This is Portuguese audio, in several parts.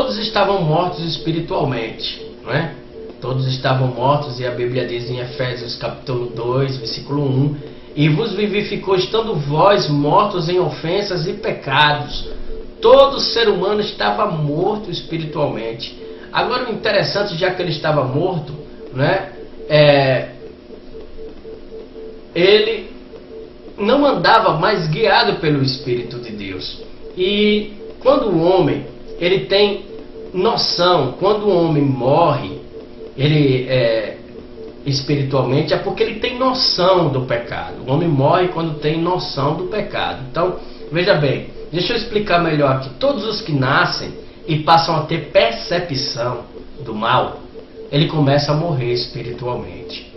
todos estavam mortos espiritualmente, não é? Todos estavam mortos, e a Bíblia diz em Efésios capítulo 2, versículo 1: e vos vivificou, estando vós mortos em ofensas e pecados. Todo ser humano estava morto espiritualmente. Agora, o interessante, já que ele estava morto, né, ele não andava mais guiado pelo Espírito de Deus. E quando o homem ele tem noção, quando o homem morre, ele espiritualmente, é porque ele tem noção do pecado. O homem morre quando tem noção do pecado. Então, veja bem, deixa eu explicar melhor aqui. Todos os que nascem e passam a ter percepção do mal, ele começa a morrer espiritualmente.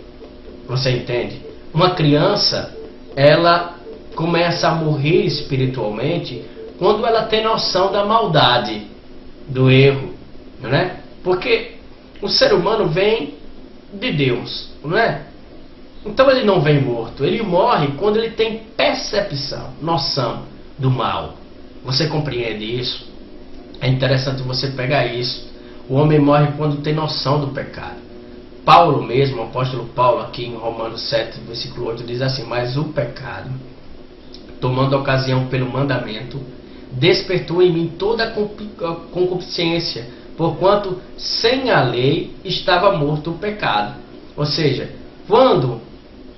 Você entende? Uma criança, ela começa a morrer espiritualmente quando ela tem noção da maldade, do erro, não é? Porque o ser humano vem de Deus, não é? Então ele não vem morto, ele morre quando ele tem percepção, noção do mal. Você compreende isso? É interessante você pegar isso. O homem morre quando tem noção do pecado. Paulo mesmo, o apóstolo Paulo, aqui em Romanos 7, versículo 8, diz assim: mas o pecado, tomando ocasião pelo mandamento, despertou em mim toda a concupiscência, porquanto sem a lei estava morto o pecado. Ou seja, quando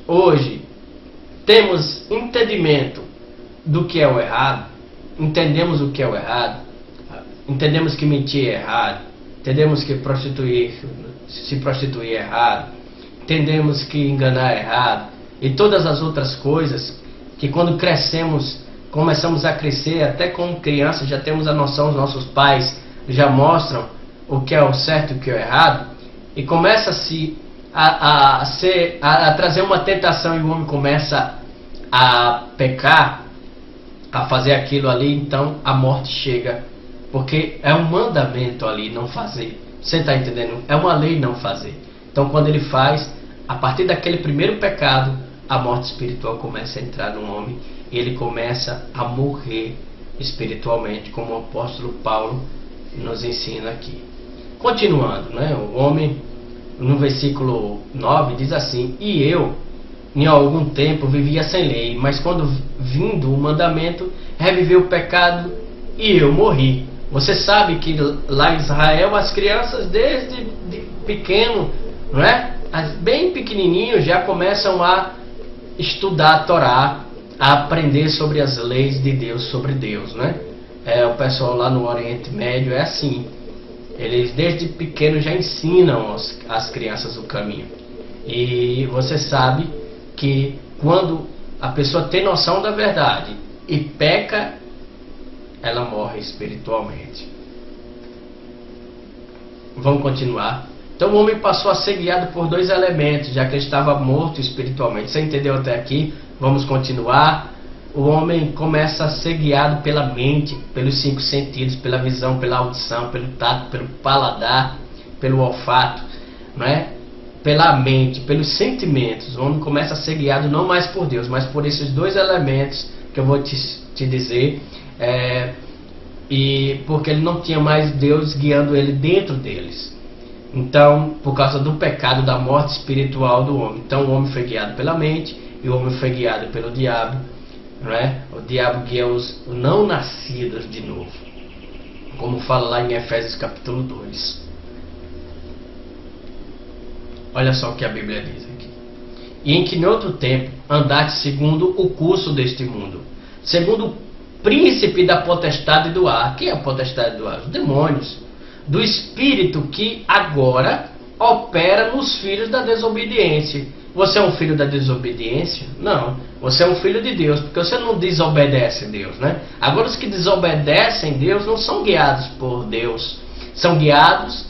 hoje temos entendimento do que é o errado, entendemos o que é o errado, entendemos que mentir é errado, entendemos que se prostituir é errado, entendemos que enganar é errado, e todas as outras coisas que quando crescemos, começamos a crescer, até como crianças já temos a noção, os nossos pais já mostram o que é o certo e o que é o errado, e começa-se a trazer uma tentação, e o homem começa a pecar, a fazer aquilo ali, então a morte chega, porque é um mandamento ali não fazer. Você está entendendo? É uma lei não fazer. Então quando ele faz, a partir daquele primeiro pecado, a morte espiritual começa a entrar no homem, e ele começa a morrer espiritualmente, como o apóstolo Paulo nos ensina aqui. Continuando, né? O homem, no versículo 9, diz assim: e eu, em algum tempo, vivia sem lei, mas quando vindo o mandamento, revivi o pecado e eu morri. Você sabe que lá em Israel, as crianças desde pequeno, não é? Bem pequenininhos, já começam a estudar a Torá, a aprender sobre as leis de Deus, sobre Deus, né? O pessoal lá no Oriente Médio é assim. Eles desde pequeno já ensinam as crianças o caminho. E você sabe que quando a pessoa tem noção da verdade e peca, ela morre espiritualmente. Vamos continuar. Então o homem passou a ser guiado por dois elementos, já que ele estava morto espiritualmente. Você entendeu até aqui? Vamos continuar. O homem começa a ser guiado pela mente, pelos 5 sentidos, pela visão, pela audição, pelo tato, pelo paladar, pelo olfato, não é? Pela mente, pelos sentimentos. O homem começa a ser guiado não mais por Deus, mas por esses dois elementos que eu vou te dizer. E porque ele não tinha mais Deus guiando ele dentro deles. Então, por causa do pecado, da morte espiritual do homem. Então o homem foi guiado pela mente, e o homem foi guiado pelo diabo, não é? O diabo guia os não nascidos de novo, como fala lá em Efésios capítulo 2. Olha só o que a Bíblia diz aqui: e em que em outro tempo andaste segundo o curso deste mundo, segundo o príncipe da potestade do ar. Quem é a potestade do ar? Os demônios. Do espírito que agora opera nos filhos da desobediência. Você é um filho da desobediência? Não. Você é um filho de Deus, porque você não desobedece a Deus, né? Agora, os que desobedecem a Deus não são guiados por Deus. São guiados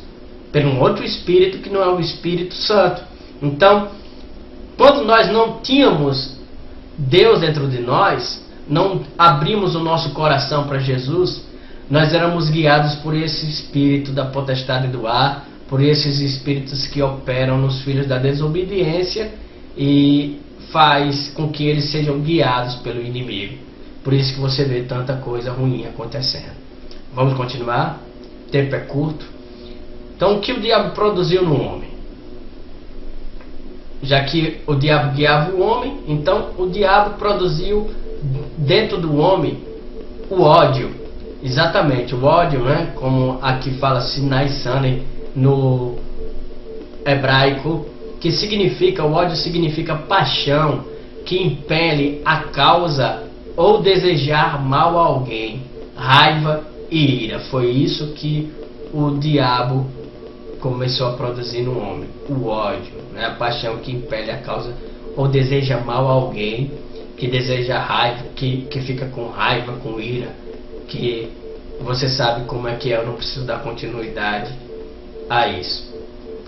por um outro espírito que não é o Espírito Santo. Então, quando nós não tínhamos Deus dentro de nós, não abrimos o nosso coração para Jesus, nós éramos guiados por esse espírito da potestade do ar, por esses espíritos que operam nos filhos da desobediência e faz com que eles sejam guiados pelo inimigo. Por isso que você vê tanta coisa ruim acontecendo. Vamos continuar? tempo é curto. Então, o que o diabo produziu no homem? Já que o diabo guiava o homem, então o diabo produziu dentro do homem o ódio. Exatamente, o ódio, né? Como aqui fala Sinai Sane no hebraico, que significa, o ódio significa paixão, que impele a causa ou desejar mal a alguém, raiva e ira. Foi isso que o diabo começou a produzir no homem, o ódio, né? A paixão que impele a causa ou deseja mal a alguém, que deseja raiva, que fica com raiva, com ira, que você sabe como é que é, eu não preciso dar continuidade a isso.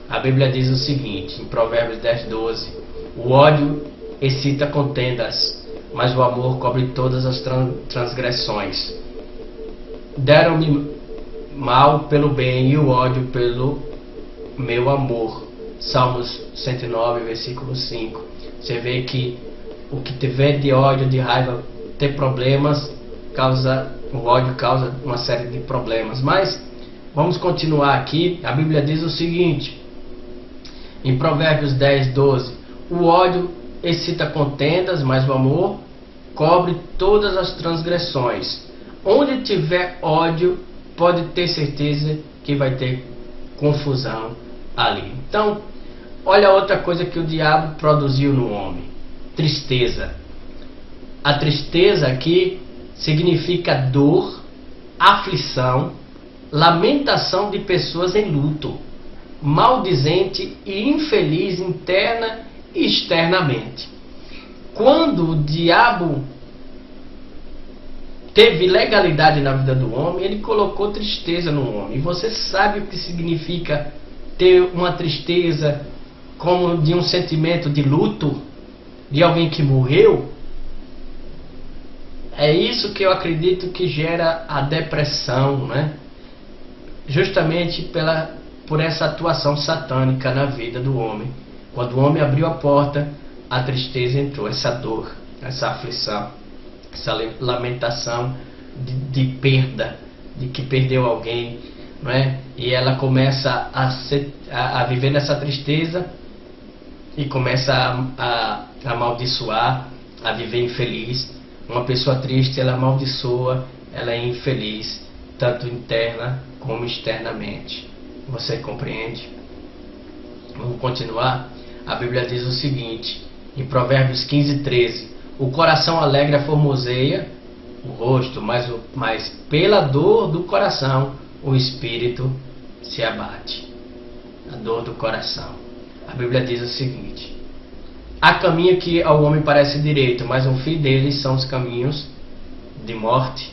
A Bíblia diz o seguinte, em Provérbios 10:12, o ódio excita contendas, mas o amor cobre todas as transgressões. Deram-me mal pelo bem e o ódio pelo meu amor. Salmos 109, versículo 5. Você vê que o que tiver de ódio, de raiva, ter problemas, o ódio causa uma série de problemas. Mas vamos continuar aqui. A Bíblia diz o seguinte, em Provérbios 10:12, o ódio excita contendas, mas o amor cobre todas as transgressões. Onde tiver ódio, pode ter certeza que vai ter confusão ali. Então, olha outra coisa que o diabo produziu no homem: tristeza. A tristeza aqui significa dor, aflição, lamentação de pessoas em luto, maldizente e infeliz interna e externamente. Quando o diabo teve legalidade na vida do homem, ele colocou tristeza no homem. E você sabe o que significa ter uma tristeza como de um sentimento de luto de alguém que morreu? É isso que eu acredito que gera a depressão, né? Justamente por essa atuação satânica na vida do homem. Quando o homem abriu a porta, a tristeza entrou, essa dor, essa aflição, essa lamentação de perda, de que perdeu alguém, não é? E ela começa a viver nessa tristeza e começa a amaldiçoar, a viver infeliz. Uma pessoa triste, ela amaldiçoa, ela é infeliz, tanto interna como externamente. Você compreende? Vamos continuar? A Bíblia diz o seguinte, em Provérbios 15:13, o coração alegre formoseia o rosto, mas pela dor do coração o espírito se abate. A dor do coração. A Bíblia diz o seguinte, há caminho que ao homem parece direito, mas o fim deles são os caminhos de morte.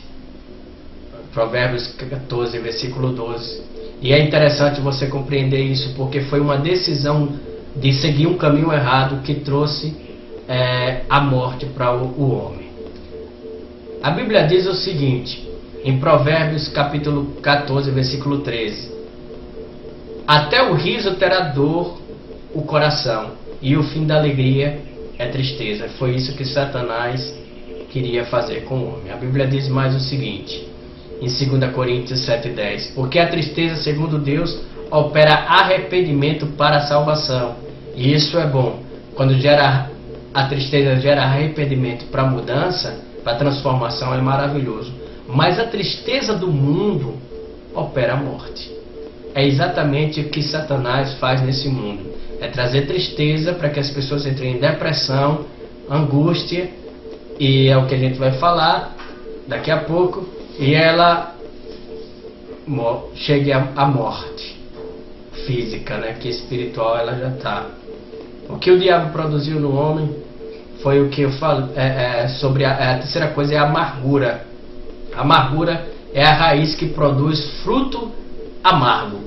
Provérbios 14, versículo 12. E é interessante você compreender isso, porque foi uma decisão de seguir um caminho errado que trouxe a morte para o homem. A Bíblia diz o seguinte, em Provérbios capítulo 14, versículo 13, até o riso terá dor o coração, e o fim da alegria é tristeza. Foi isso que Satanás queria fazer com o homem. A Bíblia diz mais o seguinte, em 2 Coríntios 7:10, porque a tristeza, segundo Deus, opera arrependimento para a salvação. E isso é bom. Quando a tristeza gera arrependimento para mudança, para transformação, é maravilhoso. Mas a tristeza do mundo opera a morte. É exatamente o que Satanás faz nesse mundo. É trazer tristeza para que as pessoas entrem em depressão, angústia, e é o que a gente vai falar daqui a pouco, e ela chegue à morte física, né? Que espiritual ela já está. O que o diabo produziu no homem foi o que eu falo sobre a terceira coisa, é a amargura. A amargura é a raiz que produz fruto amargo,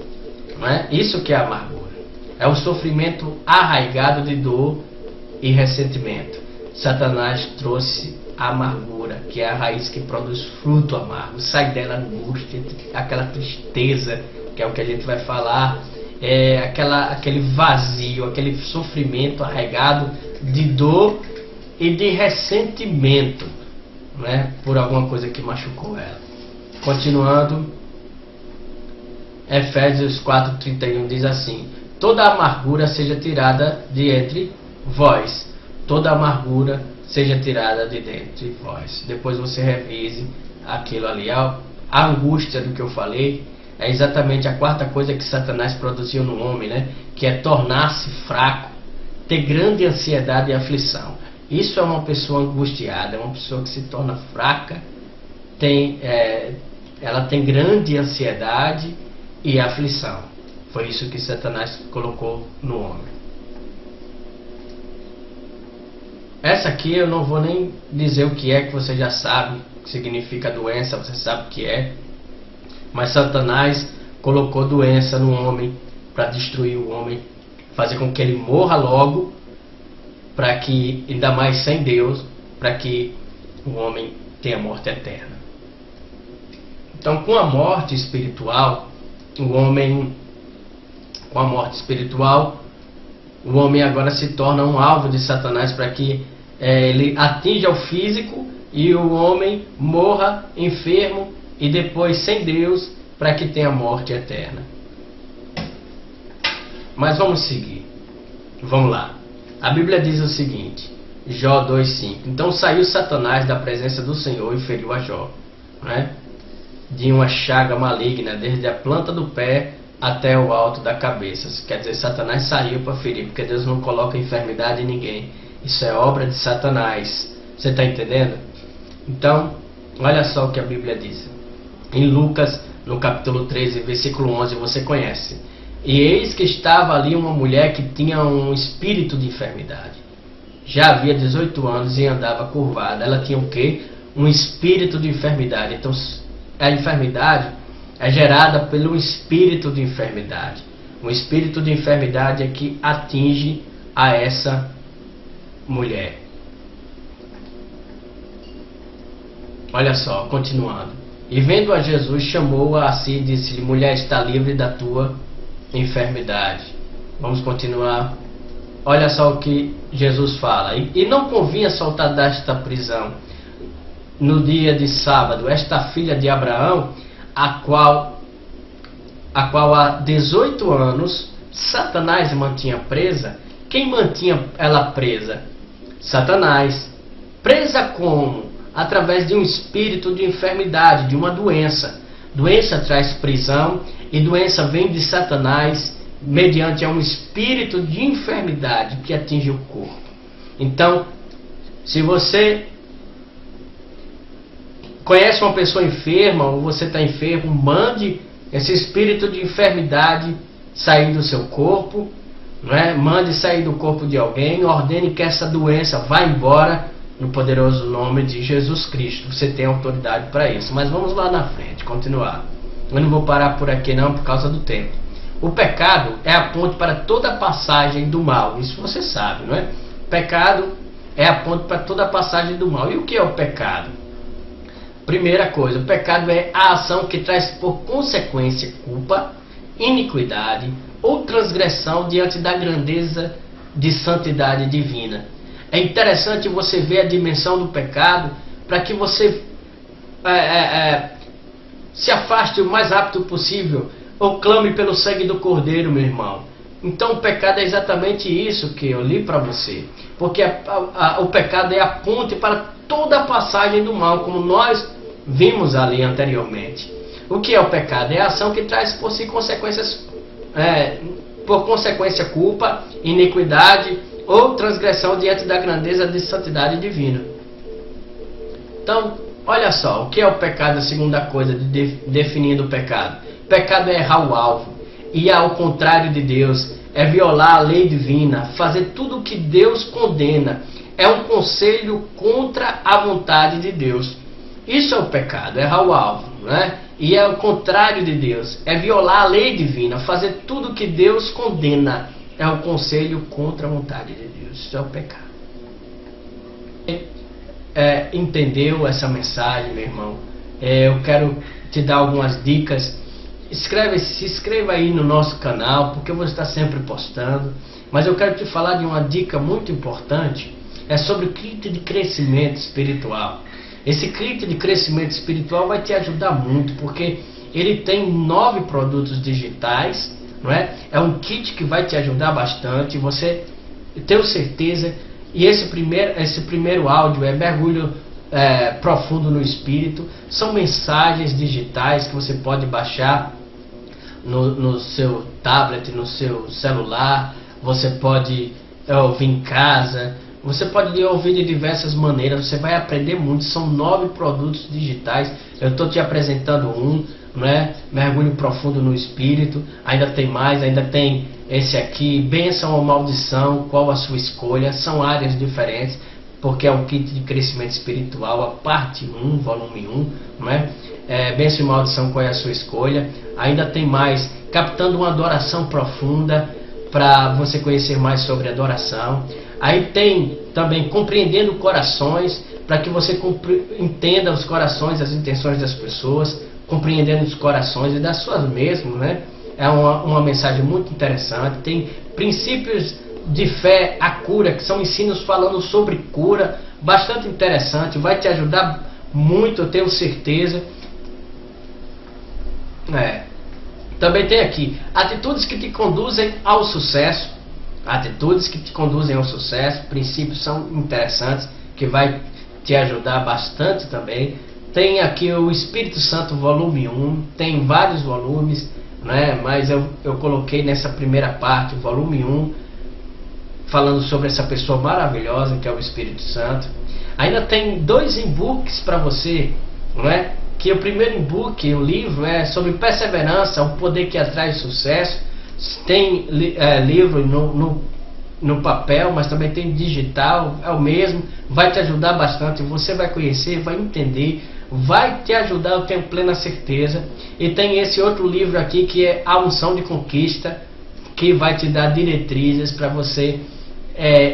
não é? Isso que é a amargura. É o sofrimento arraigado de dor e ressentimento. Satanás trouxe a amargura, que é a raiz que produz fruto amargo. Sai dela a angústia, aquela tristeza, que é o que a gente vai falar, aquele vazio, aquele sofrimento arraigado de dor e de ressentimento, né, por alguma coisa que machucou ela. Continuando, Efésios 4:31 diz assim: toda amargura seja tirada de entre vós. Toda amargura seja tirada de dentro de vós. Depois você revise aquilo ali. A angústia do que eu falei é exatamente a quarta coisa que Satanás produziu no homem, né? Que é tornar-se fraco, ter grande ansiedade e aflição. Isso é uma pessoa angustiada, é uma pessoa que se torna fraca, ela tem grande ansiedade e aflição. Foi isso que Satanás colocou no homem. Essa aqui eu não vou nem dizer o que é, que você já sabe, que significa doença, você sabe o que é. Mas Satanás colocou doença no homem para destruir o homem, fazer com que ele morra logo, para que, ainda mais sem Deus, para que o homem tenha morte eterna. Então, com a morte espiritual, o homem agora se torna um alvo de Satanás para que ele atinja o físico e o homem morra enfermo e depois sem Deus, para que tenha morte eterna. Mas vamos seguir. Vamos lá. A Bíblia diz o seguinte, Jó 2:5. Então saiu Satanás da presença do Senhor e feriu a Jó, né? De uma chaga maligna, desde a planta do pé até o alto da cabeça. Quer dizer, Satanás saiu para ferir, porque Deus não coloca enfermidade em ninguém. Isso é obra de Satanás. Você está entendendo? Então, olha só o que a Bíblia diz. Em Lucas, no capítulo 13, versículo 11, você conhece. E eis que estava ali uma mulher que tinha um espírito de enfermidade. Já havia 18 anos e andava curvada. Ela tinha o quê? Um espírito de enfermidade. Então, a enfermidade é gerada pelo espírito de enfermidade. O espírito de enfermidade é que atinge a essa mulher. Olha só, continuando. E vendo a Jesus, chamou-a a si e disse-lhe: mulher, está livre da tua enfermidade. Vamos continuar. Olha só o que Jesus fala. E não convinha soltar desta prisão no dia de sábado esta filha de Abraão, a qual há 18 anos Satanás mantinha presa. Quem mantinha ela presa? Satanás. Presa como? Através de um espírito de enfermidade, de uma doença. Doença traz prisão e doença vem de Satanás mediante um espírito de enfermidade que atinge o corpo. Então, se você conhece uma pessoa enferma ou você está enfermo, mande esse espírito de enfermidade sair do seu corpo, né? Mande sair do corpo de alguém, ordene que essa doença vá embora no poderoso nome de Jesus Cristo. Você tem autoridade para isso. Mas vamos lá na frente, continuar. Eu não vou parar por aqui não, por causa do tempo. O pecado é a ponte para toda a passagem do mal. Isso você sabe, não é? Pecado é a ponte para toda a passagem do mal. E o que é o pecado? Primeira coisa, o pecado é a ação que traz por consequência culpa, iniquidade ou transgressão diante da grandeza de santidade divina. É interessante você ver a dimensão do pecado para que você se afaste o mais rápido possível ou clame pelo sangue do Cordeiro, meu irmão. Então o pecado é exatamente isso que eu li para você. Porque o pecado é a ponte para toda a passagem do mal, como nós vimos ali anteriormente. O que é o pecado? É a ação que traz por si consequências, por consequência culpa, iniquidade ou transgressão diante da grandeza de santidade divina. Então, olha só, o que é o pecado? A segunda coisa definindo o pecado. Pecado é errar o alvo, ir ao contrário de Deus, é violar a lei divina, fazer tudo o que Deus condena, é um conselho contra a vontade de Deus. Isso é o pecado, errar o alvo, né? E é o contrário de Deus, é violar a lei divina, fazer tudo o que Deus condena, é o conselho contra a vontade de Deus. Isso é o pecado. Entendeu essa mensagem, meu irmão? Eu quero te dar algumas dicas. Se inscreva aí no nosso canal, porque eu vou estar sempre postando. Mas eu quero te falar de uma dica muito importante. É sobre o kit de crescimento espiritual. Esse kit de crescimento espiritual vai te ajudar muito, porque ele tem 9 produtos digitais, não é? É um kit que vai te ajudar bastante, você tenho certeza. E esse primeiro áudio é mergulho profundo no Espírito. São mensagens digitais que você pode baixar no seu tablet, no seu celular. Você pode ouvir em casa, você pode ouvir de diversas maneiras. Você vai aprender muito. São 9 produtos digitais. Eu estou te apresentando um, não é? Mergulho profundo no Espírito. Ainda tem mais, ainda tem esse aqui, bênção ou maldição, qual a sua escolha. São áreas diferentes, porque é um kit de crescimento espiritual, a parte 1, volume 1, não é? Bênção e maldição, qual é a sua escolha. Ainda tem mais, captando uma adoração profunda, para você conhecer mais sobre adoração. Aí tem também compreendendo corações, para que você entenda os corações, as intenções das pessoas, compreendendo os corações e das suas mesmas, né? É uma mensagem muito interessante. Tem princípios de fé, a cura, que são ensinos falando sobre cura, bastante interessante, vai te ajudar muito, eu tenho certeza. Também tem aqui, atitudes que te conduzem ao sucesso. Atitudes que te conduzem ao sucesso, princípios são interessantes, que vai te ajudar bastante também. Tem aqui o Espírito Santo volume 1, tem vários volumes, né? Mas eu coloquei nessa primeira parte, o volume 1, falando sobre essa pessoa maravilhosa que é o Espírito Santo. Ainda tem 2 e-books para você, não é? Que o primeiro e-book, o livro, é sobre perseverança, o poder que atrai sucesso. Tem livro no papel, mas também tem digital, é o mesmo, vai te ajudar bastante, você vai conhecer, vai entender, vai te ajudar, eu tenho plena certeza. E tem esse outro livro aqui que é A Unção de Conquista, que vai te dar diretrizes para você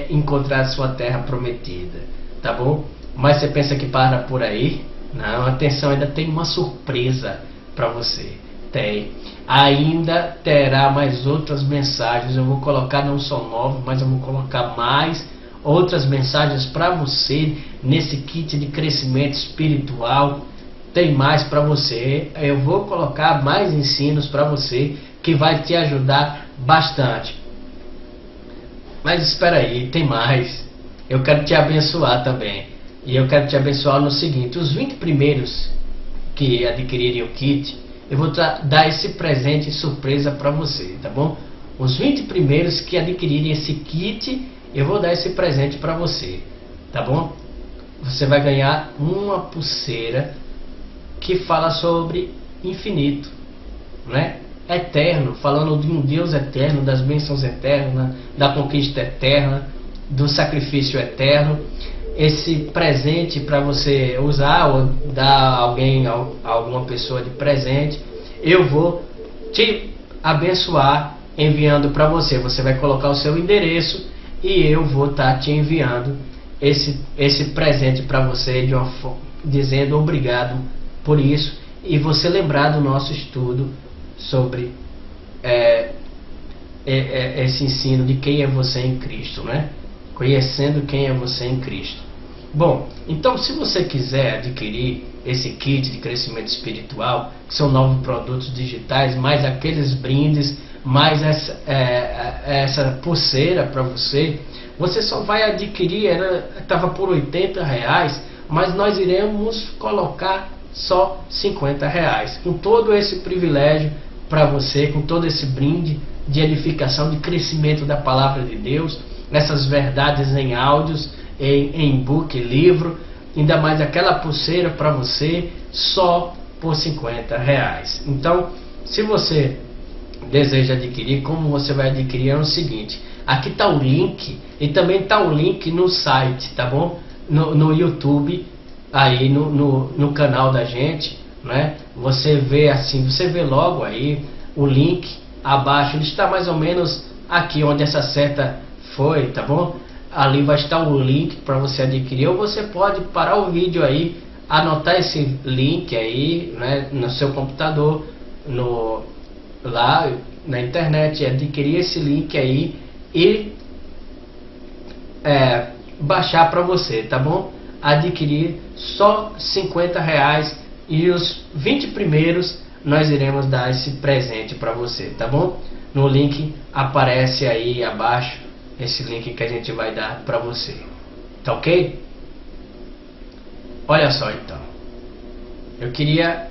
encontrar a sua terra prometida, tá bom? Mas você pensa que para por aí? Não, atenção, ainda tem uma surpresa para você. Ainda terá mais outras mensagens. Eu vou colocar não só 9, mas eu vou colocar mais outras mensagens para você nesse kit de crescimento espiritual. Tem mais para você. Eu vou colocar mais ensinos para você que vai te ajudar bastante. Mas espera aí, tem mais. Eu quero te abençoar também. E eu quero te abençoar no seguinte: os 20 primeiros que adquirirem o kit, eu vou dar esse presente surpresa para você, tá bom? Os 20 primeiros que adquirirem esse kit, eu vou dar esse presente para você, tá bom? Você vai ganhar uma pulseira que fala sobre infinito, né? Eterno, falando de um Deus eterno, das bênçãos eternas, da conquista eterna, do sacrifício eterno. Esse presente para você usar ou dar a alguém, a alguma pessoa de presente, eu vou te abençoar enviando para você. Você vai colocar o seu endereço e eu vou estar te enviando esse presente para você dizendo obrigado por isso, e você lembrar do nosso estudo sobre esse ensino de quem é você em Cristo, né? Conhecendo quem é você em Cristo. Bom, então se você quiser adquirir esse kit de crescimento espiritual, que são 9 produtos digitais, mais aqueles brindes, mais essa pulseira para você, você só vai adquirir, estava por R$80, mas nós iremos colocar só R$50, com todo esse privilégio para você, com todo esse brinde de edificação, de crescimento da palavra de Deus, nessas verdades em áudios, em e-book, livro, ainda mais aquela pulseira para você, só por R$50. Então, se você deseja adquirir, como você vai adquirir é o seguinte: aqui está o link, e também está o link no site, tá bom? No YouTube, aí no canal da gente, né? Você vê assim, você vê logo aí o link abaixo, ele está mais ou menos aqui onde essa seta foi, tá bom? Ali vai estar o link para você adquirir, ou você pode parar o vídeo aí, anotar esse link aí, né, no seu computador, lá na internet, adquirir esse link aí e baixar para você, tá bom? Adquirir só R$50, e os 20 primeiros nós iremos dar esse presente para você, tá bom? No link aparece aí abaixo esse link que a gente vai dar para você, tá ok? Olha só então, eu queria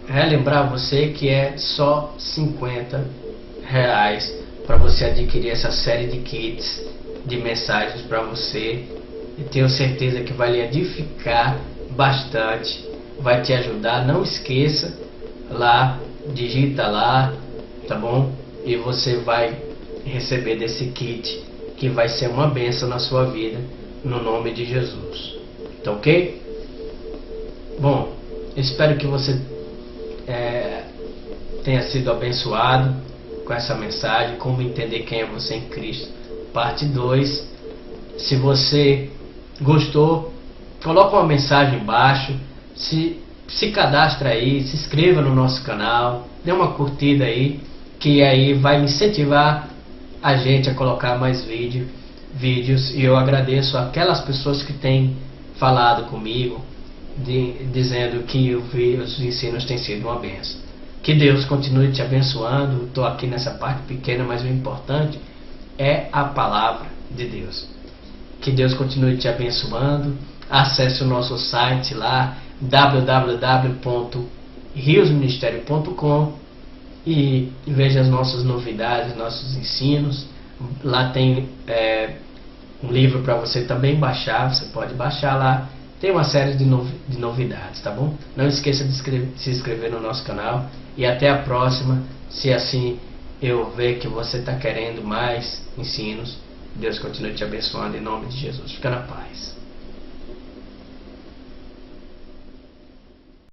relembrar você que é só R$50 para você adquirir essa série de kits de mensagens para você, e tenho certeza que vai lhe edificar bastante, vai te ajudar. Não esqueça, lá, digita lá, tá bom? E você vai receber desse kit que vai ser uma bênção na sua vida, no nome de Jesus, tá ok? Bom, espero que você tenha sido abençoado com essa mensagem, como entender quem é você em Cristo, parte 2. Se você gostou, coloca uma mensagem embaixo, se cadastra aí, se inscreva no nosso canal, dê uma curtida aí, que aí vai me incentivar a gente a colocar mais vídeos, e eu agradeço aquelas pessoas que têm falado comigo, dizendo que os ensinos têm sido uma bênção. Que Deus continue te abençoando. Estou aqui nessa parte pequena, mas o importante é a palavra de Deus. Que Deus continue te abençoando. Acesse o nosso site lá, www.riosministério.com, e veja as nossas novidades, nossos ensinos. Lá tem um livro para você também baixar, você pode baixar lá. Tem uma série de novidades, tá bom? Não esqueça de se inscrever no nosso canal, e até a próxima. Se assim eu ver que você está querendo mais ensinos, Deus continue te abençoando em nome de Jesus. Fica na paz.